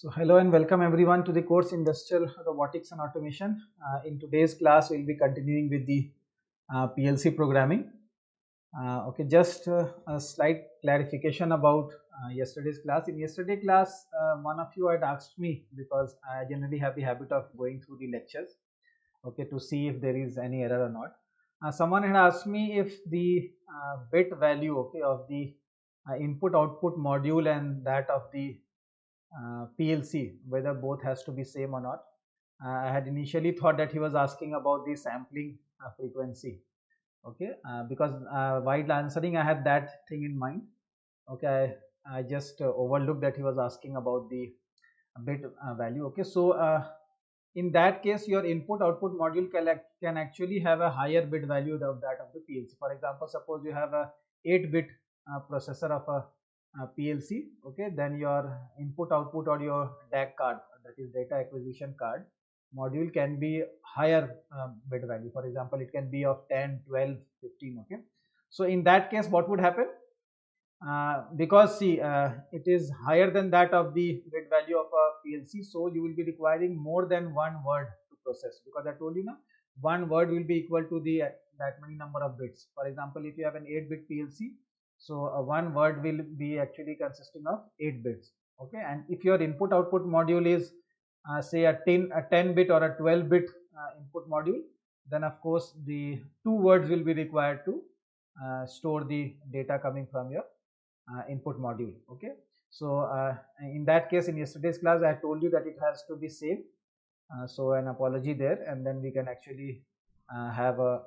So hello and welcome everyone to the course Industrial Robotics and Automation. In today's class, we'll be continuing with the PLC programming. Okay, just a slight clarification about yesterday's class. In yesterday's class, one of you had asked me, because I generally have the habit of going through the lectures, okay, to see if there is any error or not. Someone had asked me if the bit value, okay, of the input output module and that of the PLC, whether both has to be same or not. I had initially thought that he was asking about the sampling frequency, okay, because while answering I had that thing in mind, okay. I just overlooked that he was asking about the bit value, okay. So in that case, your input output module can actually have a higher bit value of that of the PLC. For example, suppose you have a 8-bit processor of a PLC, okay, then your input output or your DAC card, that is data acquisition card module, can be higher bit value. For example, it can be of 10, 12, 15, okay. So in that case, what would happen? Because see, it is higher than that of the bit value of a PLC, so you will be requiring more than one word to process, because I told you now, one word will be equal to the that many number of bits. For example, if you have an 8-bit PLC, so one word will be actually consisting of 8 bits, okay. And if your input output module is say a 10 bit or a 12-bit input module, then of course the 2 words will be required to store the data coming from your input module, okay. So in that case, in yesterday's class I told you that it has to be same, so an apology there, and then we can actually have a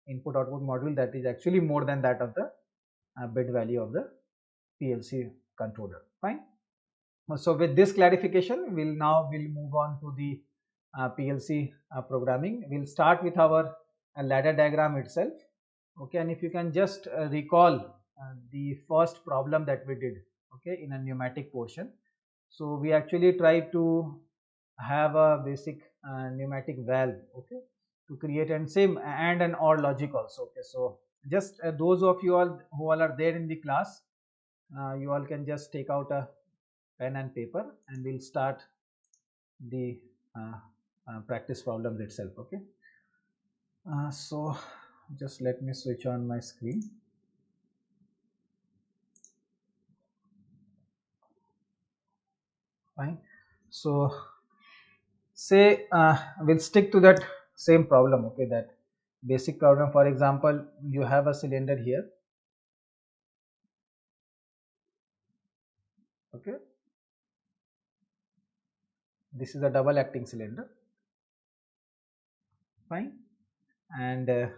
input output module that is actually more than that of the bit value of the PLC controller. Fine. So with this clarification, we'll move on to the PLC programming. We'll start with our ladder diagram itself, okay. And if you can just recall the first problem that we did, okay, in a pneumatic portion. So we actually tried to have a basic pneumatic valve, okay, to create and same and an OR logic also, okay. So just those of you all who all are there in the class, you all can just take out a pen and paper and we'll start the practice problems itself, okay. So just let me switch on my screen. Fine. So say we'll stick to that same problem, okay, that basic problem. For example, you have a cylinder here, okay. This is a double acting cylinder, fine. And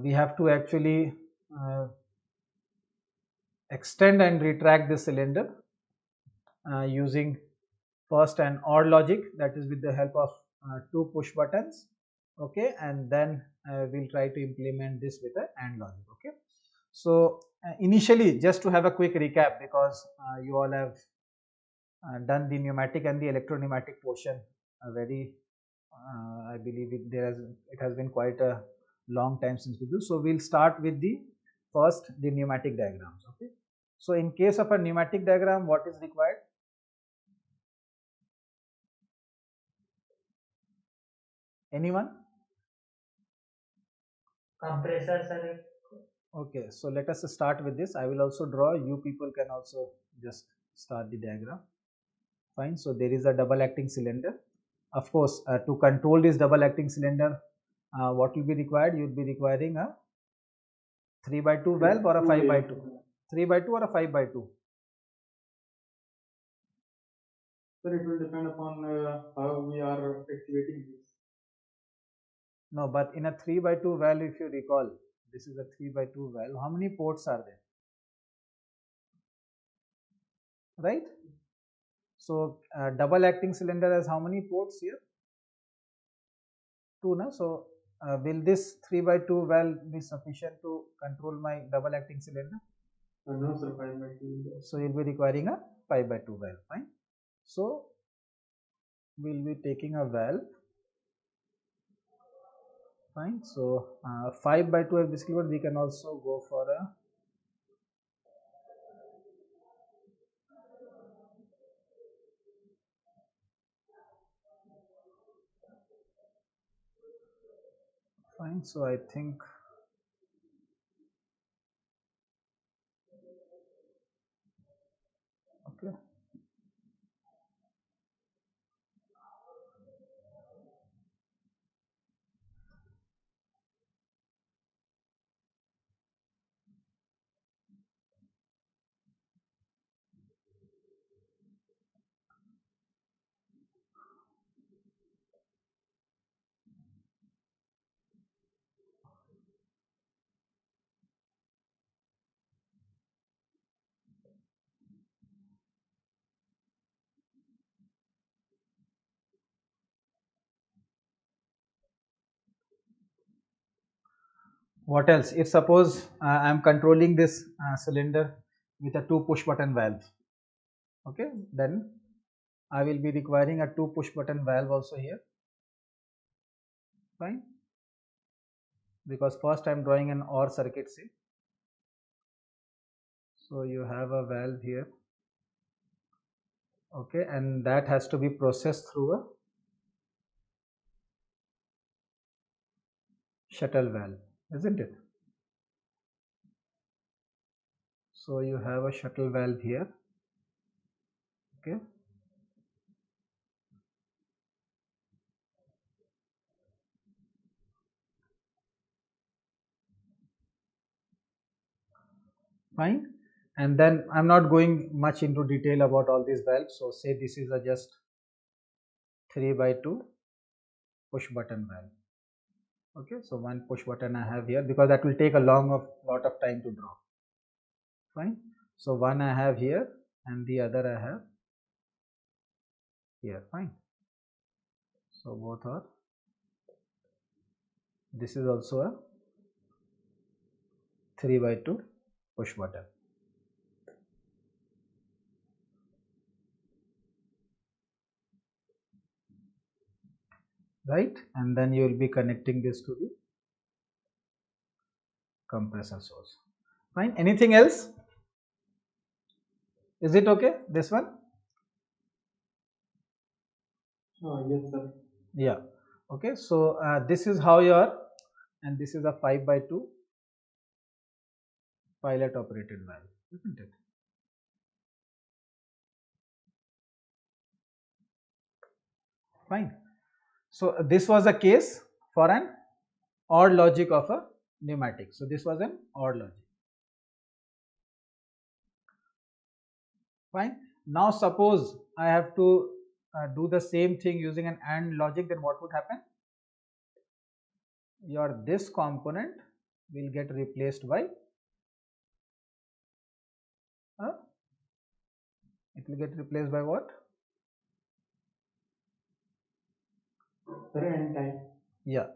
we have to actually extend and retract this cylinder using first an OR logic, that is with the help of 2 push buttons, okay. And then we'll try to implement this with a AND logic, okay. So initially, just to have a quick recap, because you all have done the pneumatic and the electro pneumatic portion very I believe it has been quite a long time since we do. So we'll start with the pneumatic diagrams, okay. So in case of a pneumatic diagram, what is required? Anyone? Compressor, sir. Okay, so let us start with this. I will also draw. You people can also just start the diagram. Fine. So there is a double acting cylinder. Of course, to control this double acting cylinder, what will be required? You will be requiring a 3/2 valve or a 5/2. 3/2 or a 5/2. Sir, it will depend upon how we are activating this. No, but in a 3/2 valve, if you recall, this is a 3/2 valve. How many ports are there? Right? So double acting cylinder has how many ports here? 2, no? So will this 3/2 valve be sufficient to control my double acting cylinder? No, sir, 5/2. So you'll be requiring a 5/2 valve. Fine. So we'll be taking a valve. Fine. So 5/2 is basically what we can also go for a Fine. So I think okay. What else? If suppose I am controlling this cylinder with a 2 push button valve, okay, then I will be requiring a 2 push button valve also here. Fine, because first I am drawing an OR circuit, see. So you have a valve here, okay, and that has to be processed through a shuttle valve, isn't it? So you have a shuttle valve here, okay. Fine, and then I'm not going much into detail about all these valves. So say this is a just 3/2 push button valve. Okay, so one push button I have here because that will take a lot of time to draw. Fine, so one I have here and the other I have here. Fine, so both are, this is also a 3/2 push button. Right, and then you will be connecting this to the compressor source. Fine, anything else? Is it okay, this one? Yes, sir. Yeah, okay, so this is how your, and this is a 5/2 pilot operated valve, isn't it? Fine, so this was a case for an OR logic of a pneumatic. So this was an OR logic. Fine, now suppose I have to do the same thing using an AND logic, then what would happen? Your this component will get replaced by it will get replaced by what? Sir, and time. Yeah,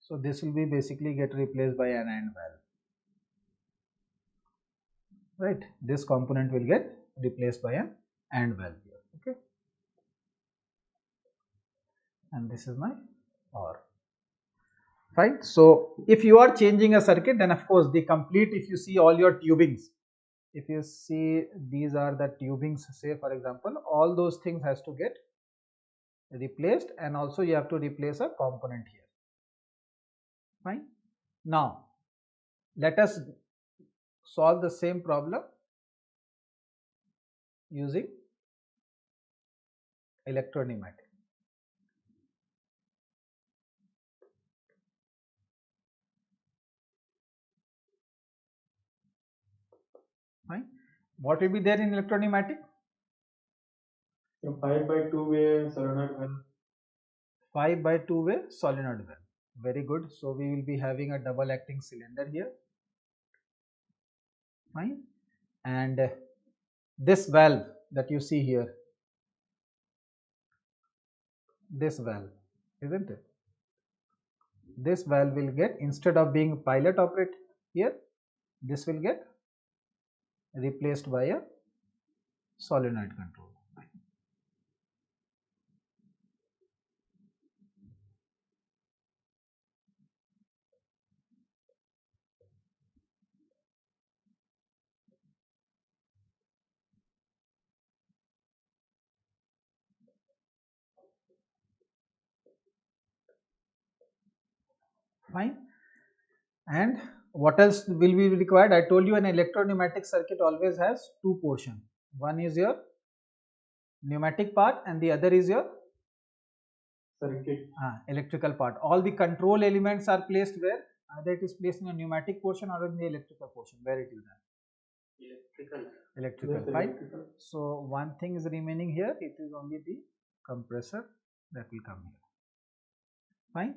so this will be basically get replaced by an AND valve, right? This component will get replaced by an AND valve here, okay, and this is my OR. Fine, so if you are changing a circuit, then of course the complete, if you see all your tubings, if you see these are the tubings, say for example, all those things has to get replaced, and also you have to replace a component here. Fine, now let us solve the same problem using electropneumatic. Fine, what will be there in electropneumatic? So 5/2 way solenoid valve. 5/2 way solenoid valve. Very good. So we will be having a double acting cylinder here. Fine, and this valve that you see here, this valve, isn't it? This valve will get, instead of being pilot operate here, this will get replaced by a solenoid control. Fine. And what else will be required? I told you an electro-pneumatic circuit always has two portions. One is your pneumatic part and the other is your circuit. Electrical part. All the control elements are placed where? Either it is placed in a pneumatic portion or in the electrical portion. Where it is done? Electrical. Yes, Fine. electrical. So one thing is remaining here. It is only the compressor that will come here. Fine.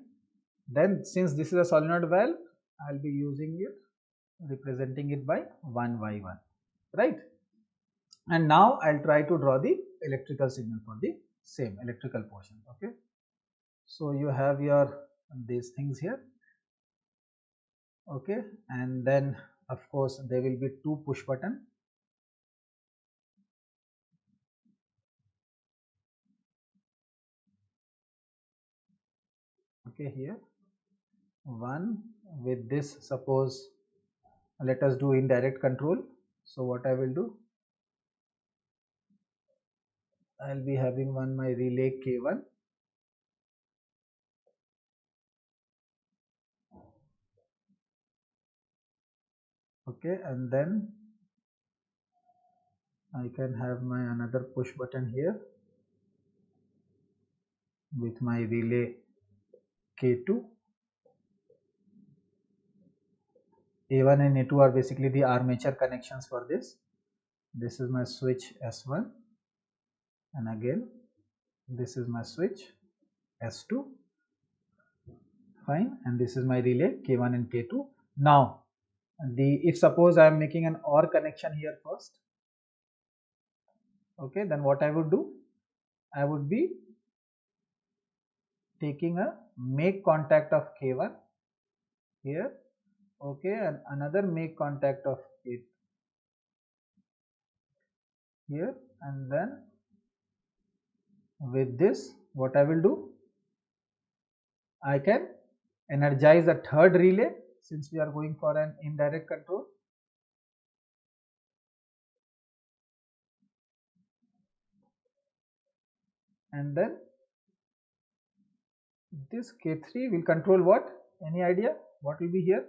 Then since this is a solenoid valve, I'll be using it, representing it by 1 by 1. Right. And now I'll try to draw the electrical signal for the same electrical portion. Okay. So you have your these things here. Okay, and then of course there will be two push button. Okay, here one with this, suppose let us do indirect control. So what I will do, I'll be having one my relay K1. Okay, and then I can have my another push button here with my relay K2. A1 and A2 are basically the armature connections for this. This is my switch S1, and again this is my switch S2. Fine, and this is my relay K1 and K2. Now if suppose I am making an OR connection here first, okay, then what I would do, I would be taking a make contact of K1 here, okay, and another make contact of K2 here, and then with this what I will do, I can energize a third relay since we are going for an indirect control. And then this K3 will control what? Any idea what will be here?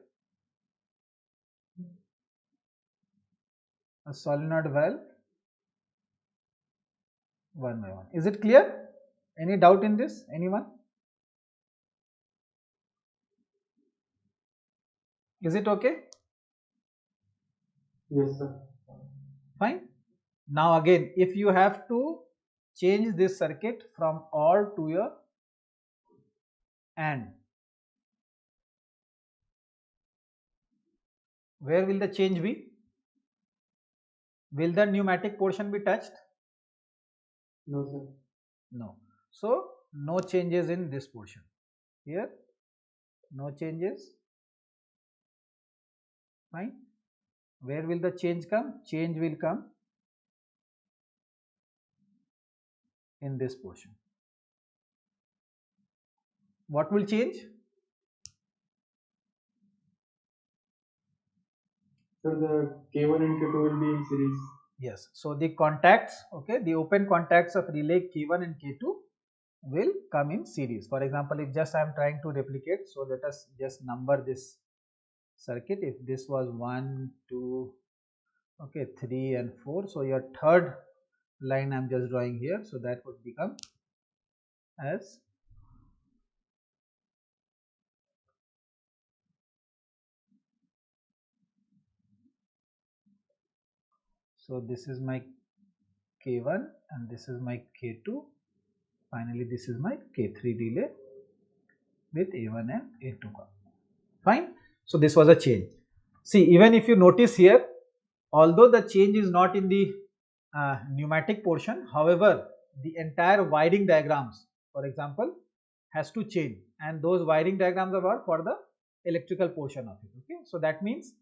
A solenoid valve, one by one. Is it clear? Any doubt in this? Anyone? Is it okay? Yes, sir. Fine. Now again, if you have to change this circuit from OR to your AND, where will the change be? Will the pneumatic portion be touched? No, sir. No. So no changes in this portion. Here, no changes. Fine. Where will the change come? Change will come in this portion. What will change? So the K1 and K2 will be in series. Yes. So the contacts, okay, the open contacts of relay K1 and K2 will come in series. For example, if just I am trying to replicate, so let us just number this circuit. If this was 1, 2, okay, 3 and 4, so your third line I am just drawing here, so that would become as so this is my K1 and this is my K2. Finally, this is my K3 relay with A1 and A2. Fine. So this was a change. See, even if you notice here, although the change is not in the pneumatic portion, however, the entire wiring diagrams, for example, has to change, and those wiring diagrams are for the electrical portion of it. Okay, so that means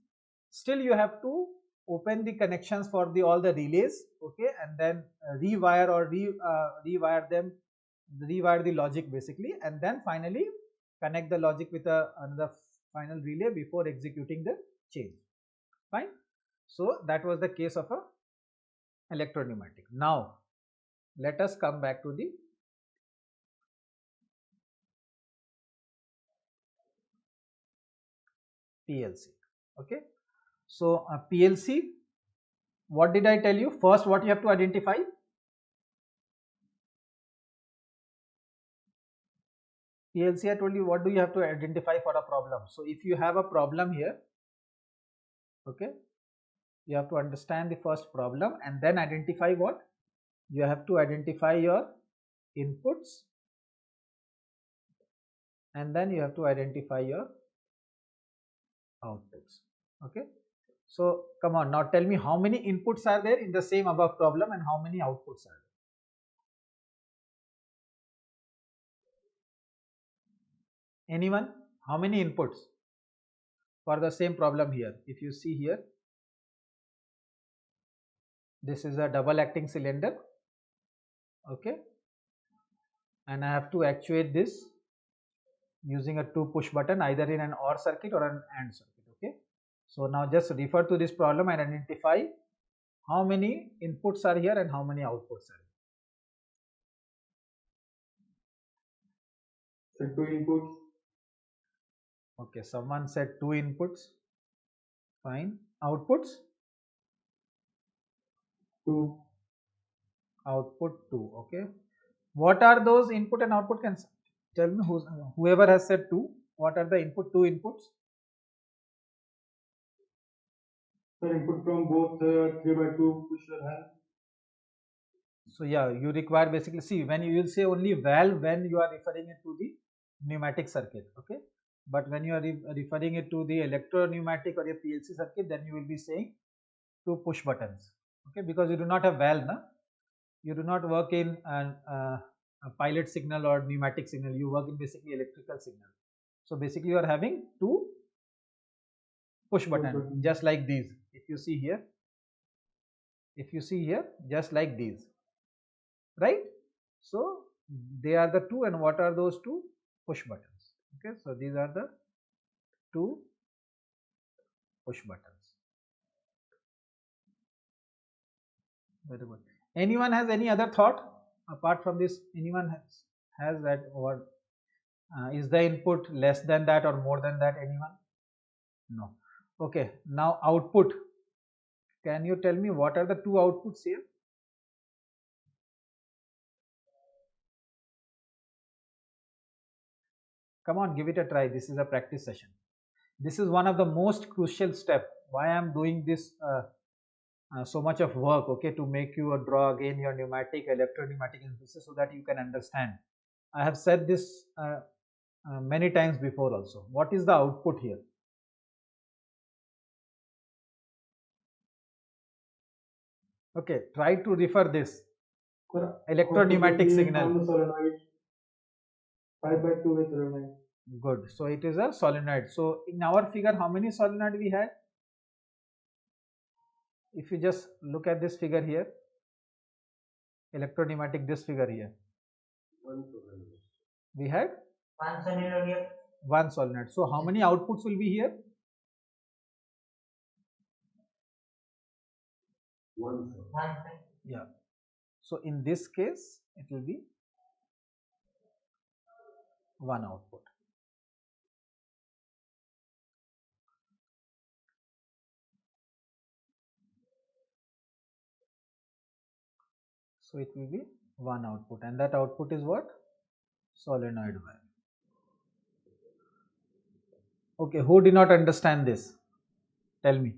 still you have to open the connections for the all the relays, okay, and then rewire or rewire them, rewire the logic basically, and then finally connect the logic with another final relay before executing the change. Fine. So that was the case of a electro-pneumatic. Now let us come back to the PLC. Okay, so PLC, what did I tell you? First, what you have to identify? PLC, I told you, what do you have to identify for a problem? So if you have a problem here, okay, you have to understand the first problem and then identify what? You have to identify your inputs and then you have to identify your outputs. Okay, so come on, now tell me how many inputs are there in the same above problem and how many outputs are there? Anyone? How many inputs for the same problem here? If you see here, this is a double acting cylinder, okay, and I have to actuate this using a 2 push button either in an OR circuit or an AND circuit. Okay, so now just refer to this problem and identify how many inputs are here and how many outputs are So 2 inputs. Okay, someone said 2 inputs. Fine. Outputs? 2. Output 2. Okay. What are those input and output? Can tell me whoever has said 2. What are the input 2 inputs? So input from both 3/2 pusher hand. So yeah, you require basically, see, when you will say only valve when you are referring it to the pneumatic circuit. Okay. But when you are referring it to the electro-pneumatic or a PLC circuit, then you will be saying 2 push buttons. Okay, because you do not have valve, na? You do not work in a pilot signal or pneumatic signal. You work in basically electrical signal. So basically, you are having 2 push buttons, just like these. If you see here, just like these, right? So they are the 2, and what are those 2 push buttons? Okay, so these are the 2 push buttons. Very good. Anyone has any other thought apart from this? Anyone has that, what is the input less than that or more than that? Anyone? No. Okay, now output. Can you tell me what are the 2 outputs here? Come on, give it a try. This is a practice session. This is one of the most crucial step. Why I am doing this so much of work, okay, to make you draw again your pneumatic, electro-pneumatic interfaces so that you can understand. I have said this many times before also. What is the output here? Okay, try to refer this. Electro-pneumatic signal. 5/2 with solenoid. Good. So it is a solenoid. So in our figure, how many solenoid we had? If you just look at this figure here, electro-pneumatic, this figure here, we had one solenoid. So how many outputs will be here? One. Yeah. So in this case, it will be one output. So it will be one output, and that output is what? Solenoid valve. Okay, who did not understand this? Tell me.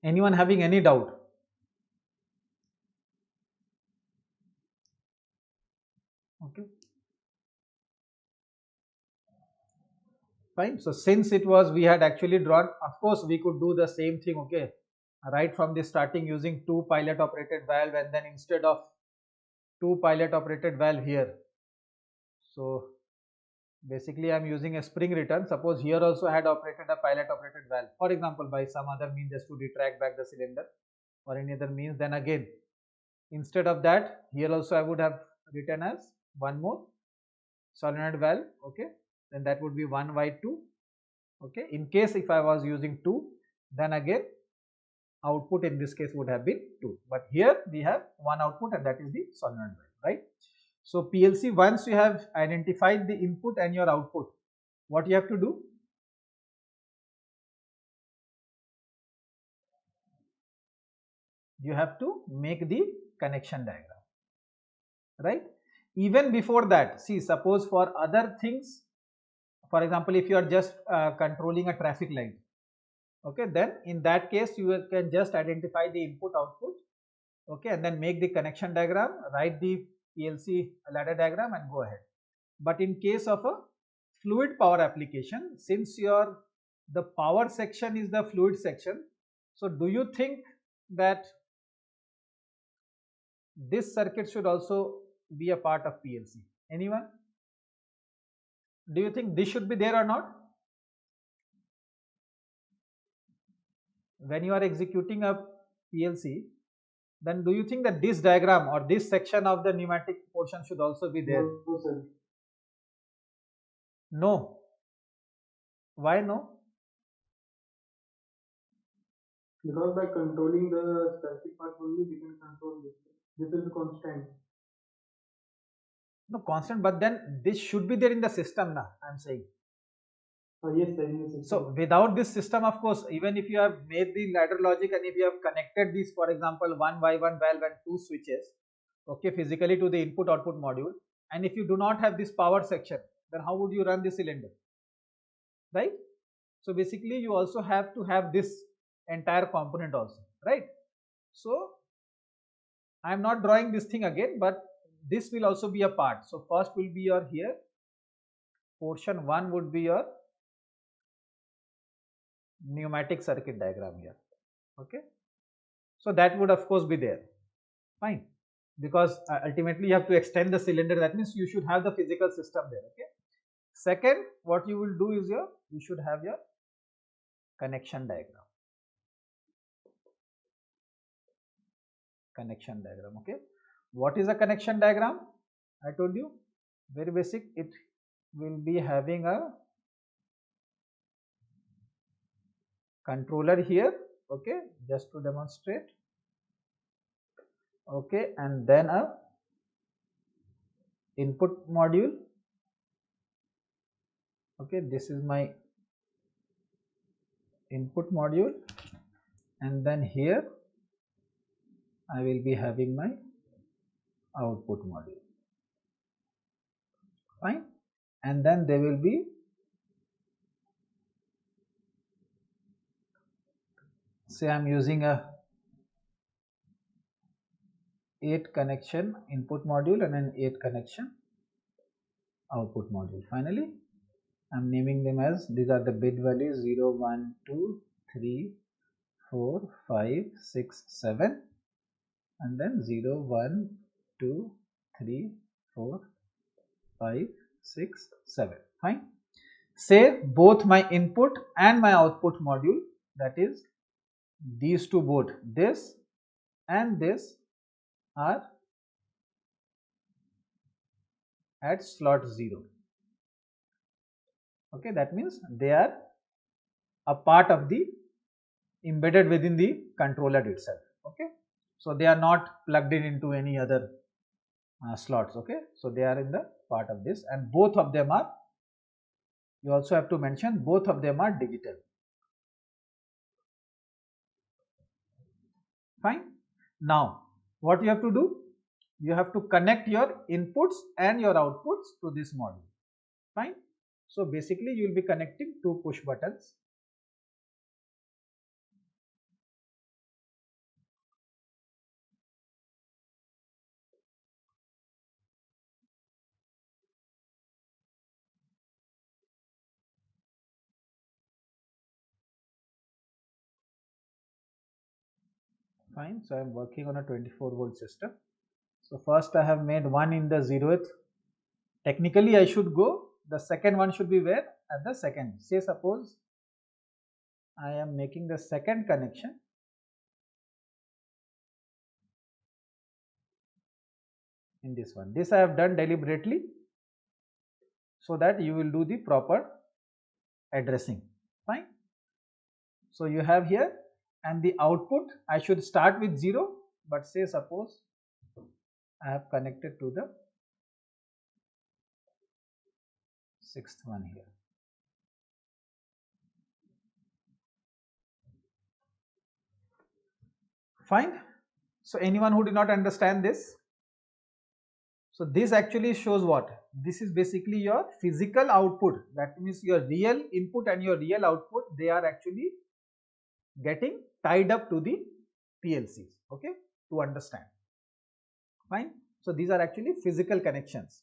Anyone having any doubt? Okay. Fine. So since it was, we had actually drawn, of course, we could do the same thing, okay, right from the starting using 2 pilot operated valve, and then instead of 2 pilot operated valve here, so basically I am using a spring return. Suppose here also had operated a pilot operated valve, for example, by some other means, just to retract back the cylinder or any other means, then again instead of that, here also I would have written as one more solenoid valve, okay, then that would be 1/2. Okay, in case if I was using 2, then again output in this case would have been 2, but here we have one output, and that is the solenoid valve, right? So PLC, once you have identified the input and your output, what you have to do? you have to make the connection diagram, right? Even before that, see, suppose for other things, for example, if you are just controlling a traffic light, okay, then in that case you can just identify the input output, okay, and then make the connection diagram, write the PLC ladder diagram and go ahead. But in case of a fluid power application, since the power section is the fluid section, so do you think that this circuit should also be a part of PLC? Anyone? Do you think this should be there or not? When you are executing a PLC, then do you think that this diagram or this section of the pneumatic portion should also be there? No, sir. No. Why no? Because by controlling the static part only, we can control this. This will be constant. No, constant, but then this should be there in the system now, I'm saying. Yes, sir, in the system. So without this system, of course, even if you have made the ladder logic and if you have connected these, for example, 1x1 valve and 2 switches, okay, physically to the input output module, and if you do not have this power section, then how would you run the cylinder, right? So basically you also have to have this entire component also, right? So I am not drawing this thing again, but this will also be a part. So first will be your here, portion 1 would be your pneumatic circuit diagram here, okay. So that would of course be there, fine, because ultimately you have to extend the cylinder, that means you should have the physical system there, okay. Second, what you will do is you should have your connection diagram, okay. What is a connection diagram? I told you, very basic, it will be having a controller here, okay, just to demonstrate, okay, and then a input module, okay, this is my input module, and then here I will be having my output module, fine, and then there will be, say I am using a 8 connection input module and an 8 connection output module. Finally, I am naming them as, these are the bit values 0, 1, 2, 3, 4, 5, 6, 7, and then 0, 1, 2, 3, 4, 5, 6, 7. Fine. Say both my input and my output module, that is these two both, this and this, are at slot 0. Okay, that means they are a part of the embedded within the controller itself. Okay, so they are not plugged in into any other slots. Okay, so they are in the part of this, and both of them are, you also have to mention, both of them are digital. Fine. Now what you have to do, you have to connect your inputs and your outputs to this module. Fine. So basically you will be connecting two push buttons. Fine. So I am working on a 24-volt system. So first I have made one in the 0th. Technically I should go, the second one should be where? At the second. Say suppose I am making the second connection in this one. This I have done deliberately so that you will do the proper addressing. Fine. So you have here, and the output I should start with 0, but say suppose I have connected to the 6th one here. Fine. So anyone who did not understand this? So this actually shows what? This is basically your physical output. That means your real input and your real output, they are actually getting tied up to the PLCs, okay, to understand. Fine. So these are actually physical connections.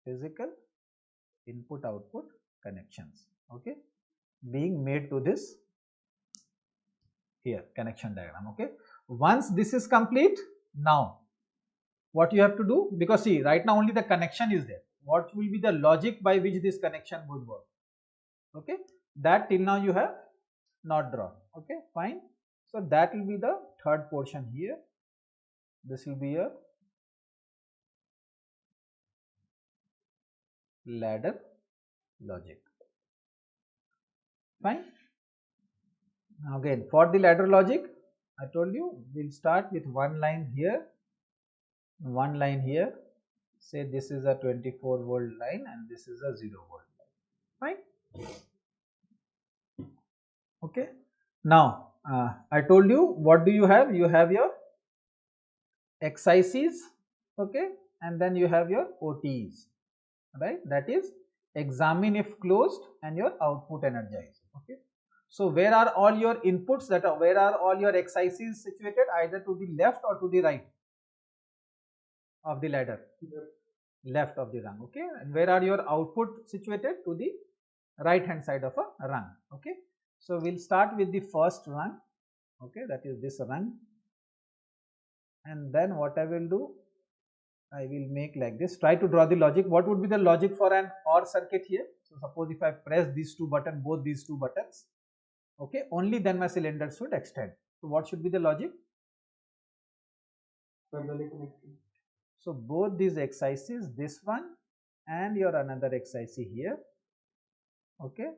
Physical input output connections, okay, being made to this here connection diagram, okay. Once this is complete, now what you have to do, because see right now only the connection is there, what will be the logic by which this connection would work, okay, that till now you have not drawn, okay, fine. So that will be the third portion here. This will be a ladder logic, fine. Now again, for the ladder logic, I told you we'll start with one line here, one line here. Say this is a 24-volt line and this is a 0-volt line, fine. Okay. Now I told you, what do you have? You have your excises, okay, and then you have your OTs, right? That is examine if closed and your output energize, okay. So where are all your inputs, that are where are all your excises situated, either to the left or to the right of the ladder? Left of the rung, okay. And where are your output situated? To the right hand side of a rung, okay. So we'll start with the first rung, okay, that is this rung, and then what I will do, I will make like this. Try to draw the logic. What would be the logic for an OR circuit here? So suppose if I press these two buttons, both these two buttons, okay, only then my cylinder should extend. So what should be the logic? So both these excises, this one and your another excise here, okay,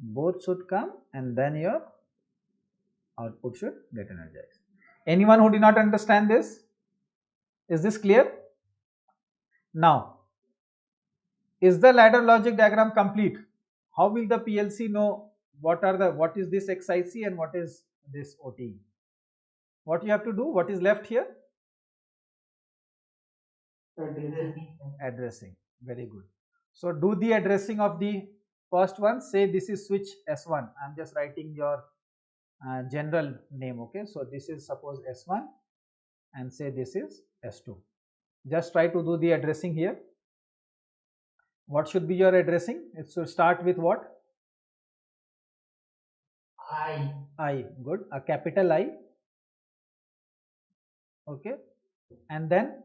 both should come and then your output should get energized. Anyone who did not understand this? Is this clear? Now, is the ladder logic diagram complete? How will the PLC know what is this XIC and what is this OT? What you have to do? What is left here? Addressing. Very good. So do the addressing of the first one. Say this is switch S1. I'm just writing your general name, okay. So this is suppose S1 and say this is S2. Just try to do the addressing here. What should be your addressing? It should start with what? I. Good. A capital I. Okay. And then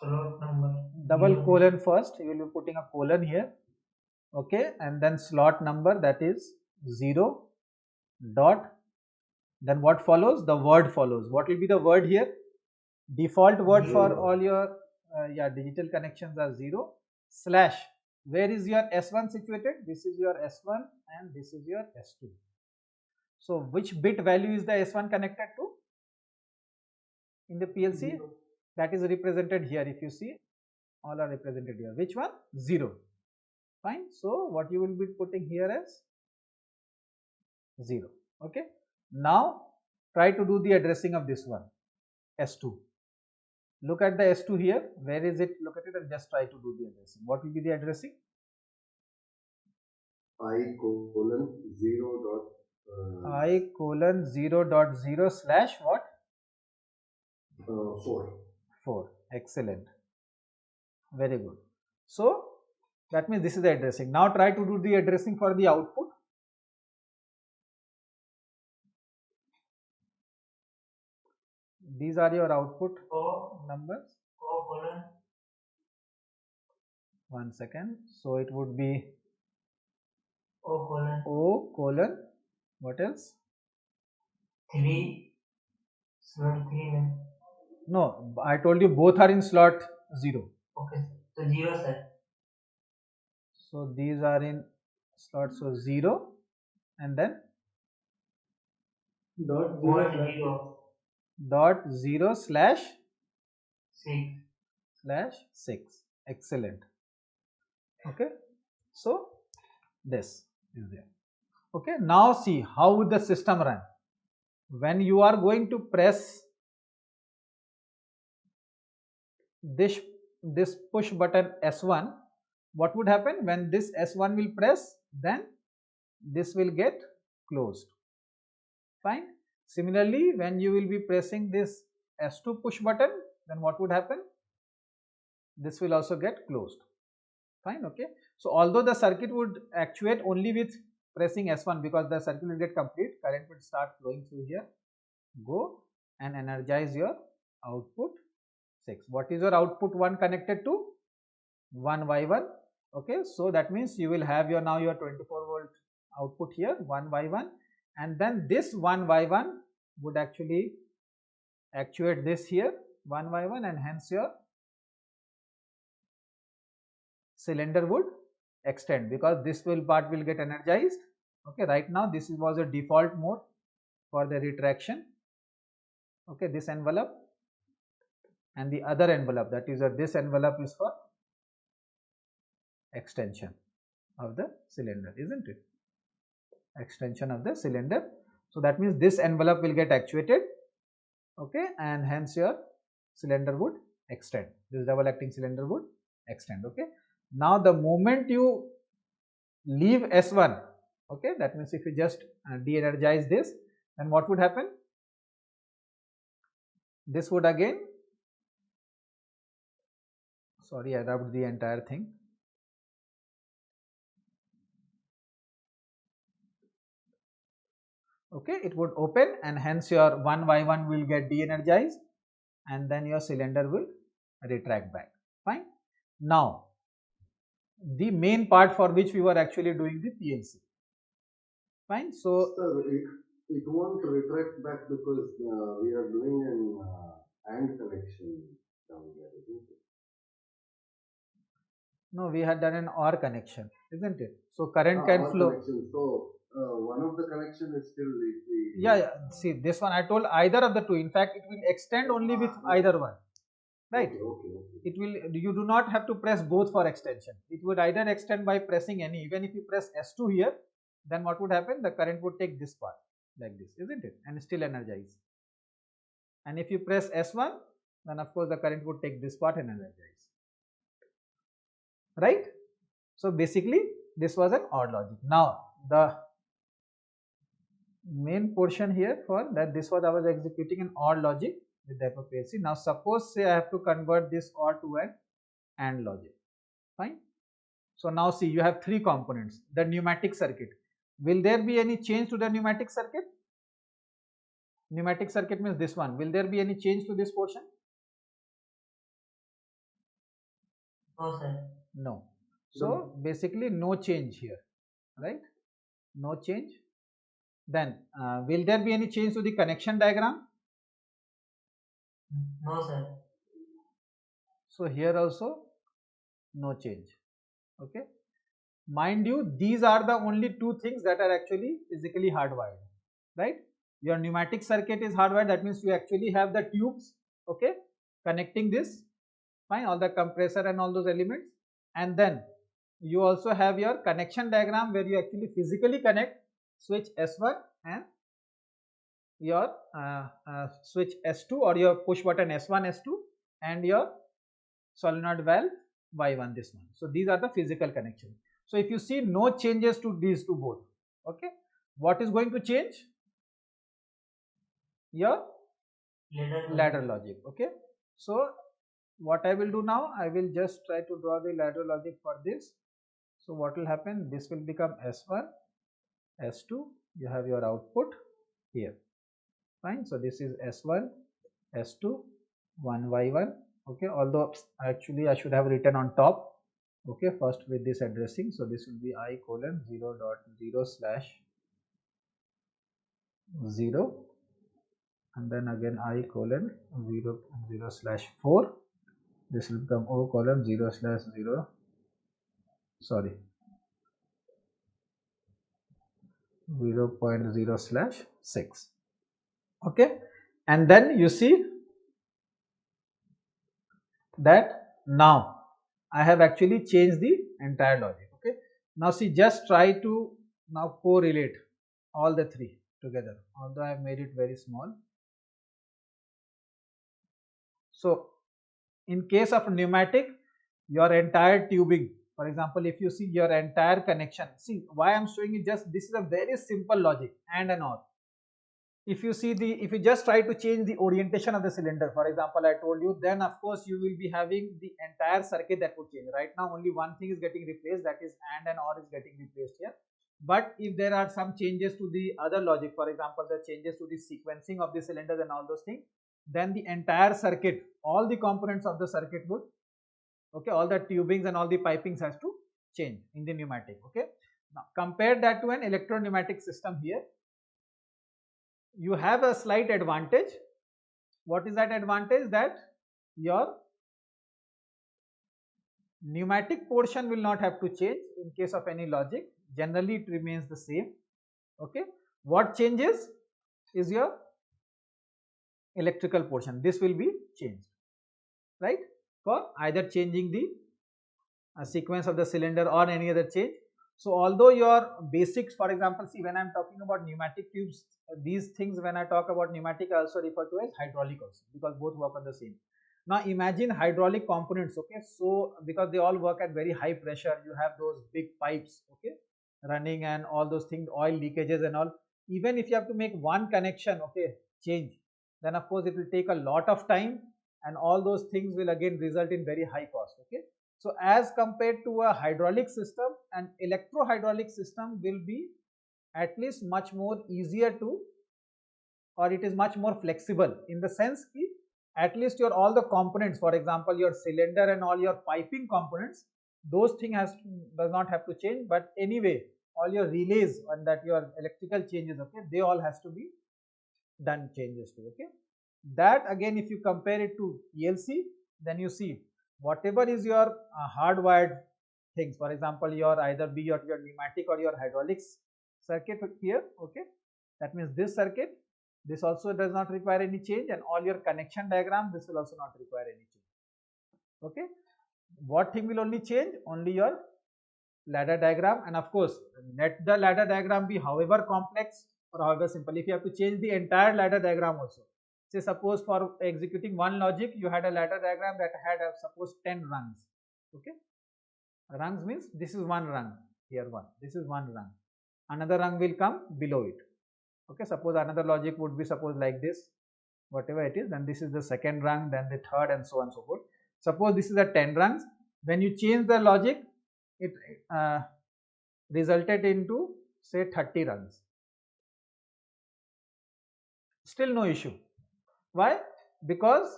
slot number. Double colon first. You will be putting a colon here. Okay. And then slot number, that is 0 dot. Then what follows? The word follows. What will be the word here? Default word for all your digital connections are 0 slash. Where is your S1 situated? This is your S1 and this is your S2. So which bit value is the S1 connected to in the PLC? 0. That is represented here. If you see, all are represented here. Which one? 0. Fine. So what you will be putting here as 0. Okay. Now try to do the addressing of this one, S2. Look at the S2 here. Where is it located? And just try to do the addressing. What will be the addressing? I colon 0 dot I colon 0.0 slash what? 4. 4. Excellent. Very good. So that means this is the addressing. Now try to do the addressing for the output. These are your output numbers. colon. 1 second. So it would be colon. O colon. What else? 3. Slot 3. No, I told you both are in slot 0. Okay. So 0, sir. So these are in slot 0 and then Dot Word 0 dot 0 slash 6. 6. Excellent. Okay. So this is there. Okay, now see how would the system run. When you are going to press this push button S1, what would happen? When this S1 will press, then this will get closed. Fine. Similarly, when you will be pressing this S2 push button, then what would happen? This will also get closed. Fine. Okay. So although the circuit would actuate only with pressing S1, because the circuit will get complete, current will start flowing through here. Go and energize your output 6. What is your output 1 connected to? 1y1. Okay, so that means you will have your now your 24 volt output here, 1y1, and then this 1y1 would actually actuate this here, 1y1, and hence your cylinder would extend, because this part will get energized. Okay, right now this was a default mode for the retraction. Okay, this envelope, and the other envelope, that is this envelope, is for extension of the cylinder, isn't it? Extension of the cylinder. So that means this envelope will get actuated. Okay, and hence your cylinder would extend. This double acting cylinder would extend. Okay, now the moment you leave S1, okay, that means if you just de-energize this, then what would happen? This would again, sorry, I rubbed the entire thing. Okay, it would open, and hence your 1y1 will get de-energized, and then your cylinder will retract back. Fine. Now the main part for which we were actually doing the PLC. Fine. So sir, it won't retract back because we are doing an AND connection down here, isn't it? no, we had done an OR connection, isn't it? So current can OR flow. connection. So one of the connection is still Yeah. See, this one I told either of the two. In fact, it will extend only with either one. Right. Okay. It will. You do not have to press both for extension. It would either extend by pressing any. Even if you press S2 here, then what would happen? The current would take this part like this, isn't it? And still energize. And if you press S1, then of course the current would take this part and energize. Right? So basically this was an OR logic. Now the main portion here for that, this was I was executing an OR logic with the help of PLC. Now suppose say I have to convert this OR to an AND logic. Fine. So now see, you have three components. The pneumatic circuit. Will there be any change to the pneumatic circuit? Pneumatic circuit means this one. Will there be any change to this portion? No, sir. No. So basically no change here, right? No change. Then will there be any change to the connection diagram? No, sir. So here also no change. Okay. Mind you, these are the only two things that are actually physically hardwired, right? Your pneumatic circuit is hardwired. That means you actually have the tubes, okay, connecting this, fine, all the compressor and all those elements. And then you also have your connection diagram where you actually physically connect switch S1 and your switch S2, or your push button S1, S2, and your solenoid valve Y1, this one. So these are the physical connections. So if you see no changes to these two both, okay, what is going to change? Your ladder logic. Okay, so what I will do now, I will just try to draw the ladder logic for this. So what will happen? This will become S1, S2. You have your output here. Fine. So this is S1, S2, 1y1. Okay, although actually I should have written on top. Okay, first with this addressing. So this will be I colon 0.0/0, and then again I colon 0.0/4. This will become O colon 0/0. Sorry, 0.0/6. Okay, and then you see that now I have actually changed the entire logic. Okay, now see, just try to now correlate all the three together, although I have made it very small. So in case of pneumatic, your entire tubing, for example, if you see your entire connection, see why I'm showing it, just this is a very simple logic, and or. If you see if you just try to change the orientation of the cylinder, for example, I told you, then of course you will be having the entire circuit that would change. Right now only one thing is getting replaced, that is and or is getting replaced here. But if there are some changes to the other logic, for example, the changes to the sequencing of the cylinders and all those things, then the entire circuit, all the components of the circuit would, okay, all the tubings and all the pipings has to change in the pneumatic. Okay, now compare that to an electro pneumatic system. Here you have a slight advantage. What is that advantage? That your pneumatic portion will not have to change in case of any logic. Generally it remains the same. Okay, what changes is your electrical portion. This will be changed, right, for either changing the sequence of the cylinder or any other change. So although your basics, for example, see when I am talking about pneumatic tubes, these things when I talk about pneumatic I also refer to as hydraulic also, because both work on the same. Now imagine hydraulic components, okay, so because they all work at very high pressure, you have those big pipes, okay, running and all those things, oil leakages and all. Even if you have to make one connection, okay, change, then of course it will take a lot of time, and all those things will again result in very high cost. Okay, so as compared to a hydraulic system, an electro-hydraulic system will be at least much more easier to, or it is much more flexible in the sense that at least your all the components, for example your cylinder and all your piping components, those things does not have to change, but anyway all your relays and that your electrical changes, okay, they all has to be done changes to. Okay, that again if you compare it to PLC, then you see whatever is your hardwired things, for example your either be your pneumatic or your hydraulics circuit here, okay, that means this circuit, this also does not require any change, and all your connection diagram, this will also not require any change. Okay, what thing will only change? Only your ladder diagram, and of course let the ladder diagram be however complex or however simple. If you have to change the entire ladder diagram also, say suppose for executing one logic you had a ladder diagram that had suppose 10 rungs. Okay, rungs means this is one rung, here one, this is one rung, another rung will come below it. Okay, suppose another logic would be suppose like this, whatever it is, then this is the second rung, then the third, and so on and so forth. Suppose this is a 10 rungs, when you change the logic it resulted into say 30 rungs, still no issue. Why? Because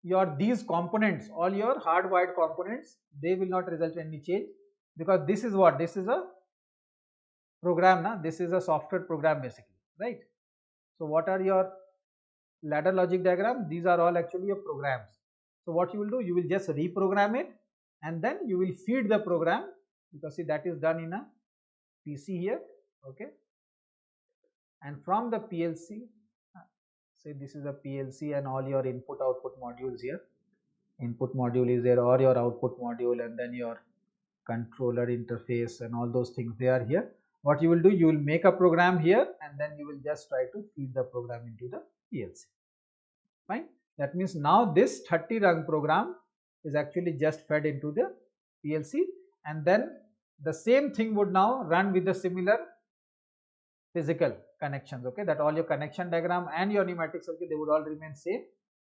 your these components, all your hardwired components, they will not result in any change, because this is what, this is a program, na? This is a software program basically, right? So what are your ladder logic diagram? These are all actually your programs. So what you will do, you will just reprogram it and then you will feed the program, because see that is done in a PC here. Okay, and from the PLC, say this is a PLC and all your input output modules here, input module is there or your output module, and then your controller interface and all those things, they are here. What you will do, you will make a program here and then you will just try to feed the program into the PLC. Fine, that means now this 30 rung program is actually just fed into the PLC, and then the same thing would now run with the similar physical connections. Okay, that all your connection diagram and your pneumatic circuit, they would all remain same,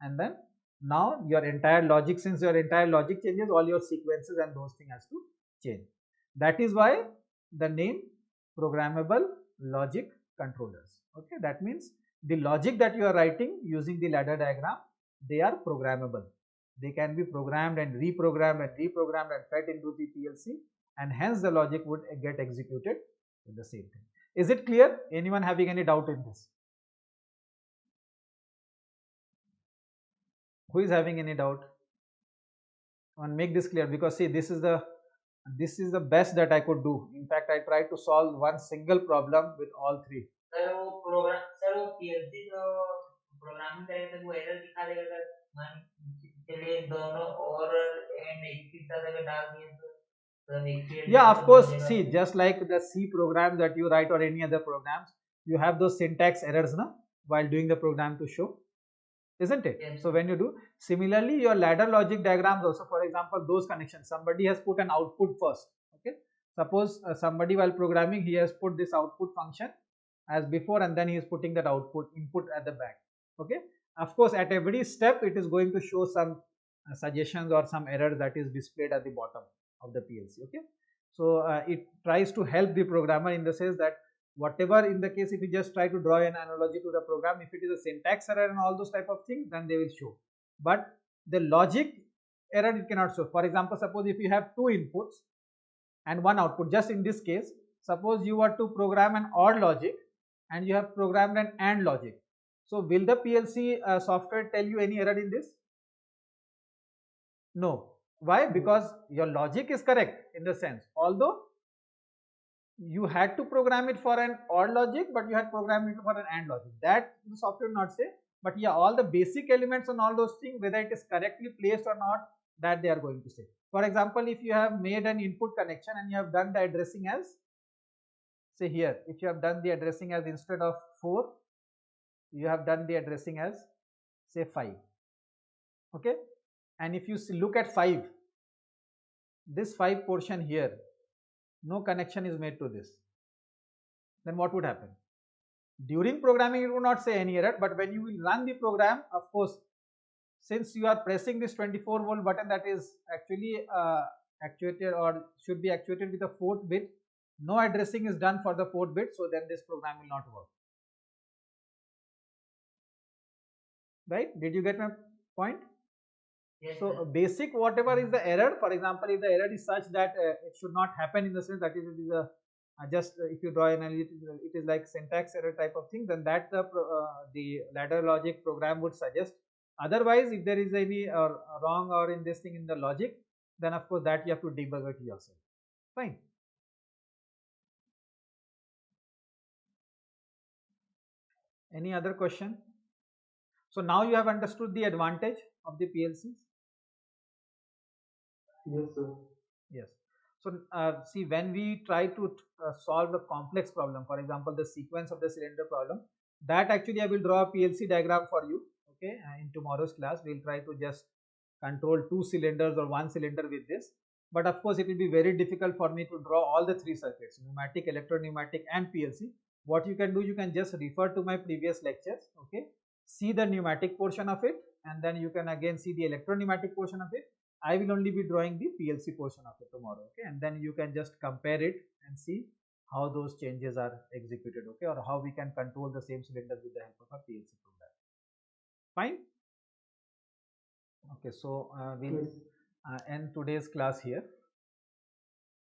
and then now your entire logic, since your entire logic changes, all your sequences and those things has to change. That is why the name programmable logic controllers. Okay, that means the logic that you are writing using the ladder diagram, they are programmable. They can be programmed and reprogrammed and fed into the PLC, and hence the logic would get executed with the same thing. Is it clear? Anyone having any doubt in this? Who is having any doubt? And make this clear, because see this is the best that I could do. In fact, I tried to solve one single problem with all three. Sir वो programme, sir वो PLC जो programming करेंगे तो वो error दिखा देगा अगर मान चलिए दोनों और एंड एक ही तरह का डाल दिए तो Yeah, of course. See, just like the C program that you write or any other programs, you have those syntax errors now while doing the program to show, isn't it? Yes. So when you do, similarly your ladder logic diagrams also, for example, those connections, somebody has put an output first. Okay, suppose somebody while programming, he has put this output function as before, and then he is putting that output input at the back. Okay, of course at every step it is going to show some suggestions or some error that is displayed at the bottom of the PLC. Okay, so it tries to help the programmer in the sense that whatever in the case, if you just try to draw an analogy to the program, if it is a syntax error and all those type of things, then they will show, but the logic error it cannot show. For example, suppose if you have two inputs and one output, just in this case, suppose you were to program an OR logic and you have programmed an AND logic, so will the PLC software tell you any error in this? No. Why? Because your logic is correct in the sense, although you had to program it for an OR logic, but you had programmed it for an AND logic. That the software will not say, but yeah, all the basic elements and all those things, whether it is correctly placed or not, that they are going to say. For example, if you have made an input connection and you have done the addressing as, say here, if you have done the addressing as instead of 4, you have done the addressing as say 5. Okay, and if you look at 5, this 5 portion here, no connection is made to this, then what would happen? During programming it would not say any error, but when you will run the program, of course, since you are pressing this 24-volt button that is actually actuated or should be actuated with the 4th bit, no addressing is done for the 4th bit, so then this program will not work. Right? Did you get my point? Yes, so sir. basic whatever is the error, for example, if the error is such that it should not happen, in the sense that it is a just if you draw an analogy, it is like syntax error type of thing, then that the ladder logic program would suggest. Otherwise, if there is any wrong or in this thing in the logic, then of course that you have to debug it yourself. Fine. Any other question? So now you have understood the advantage of the PLCs. Yes, sir. Yes. So see, when we try to solve a complex problem, for example, the sequence of the cylinder problem, that actually I will draw a PLC diagram for you. Okay, in tomorrow's class we'll try to just control 2 cylinders or 1 cylinder with this. But of course, it will be very difficult for me to draw all the 3 circuits: pneumatic, electro-pneumatic, and PLC. What you can do, you can just refer to my previous lectures. Okay, see the pneumatic portion of it, and then you can again see the electro-pneumatic portion of it. I will only be drawing the PLC portion of it tomorrow. Okay, and then you can just compare it and see how those changes are executed. Okay, or how we can control the same cylinder with the help of a PLC program. Fine. Okay, so we'll end today's class here.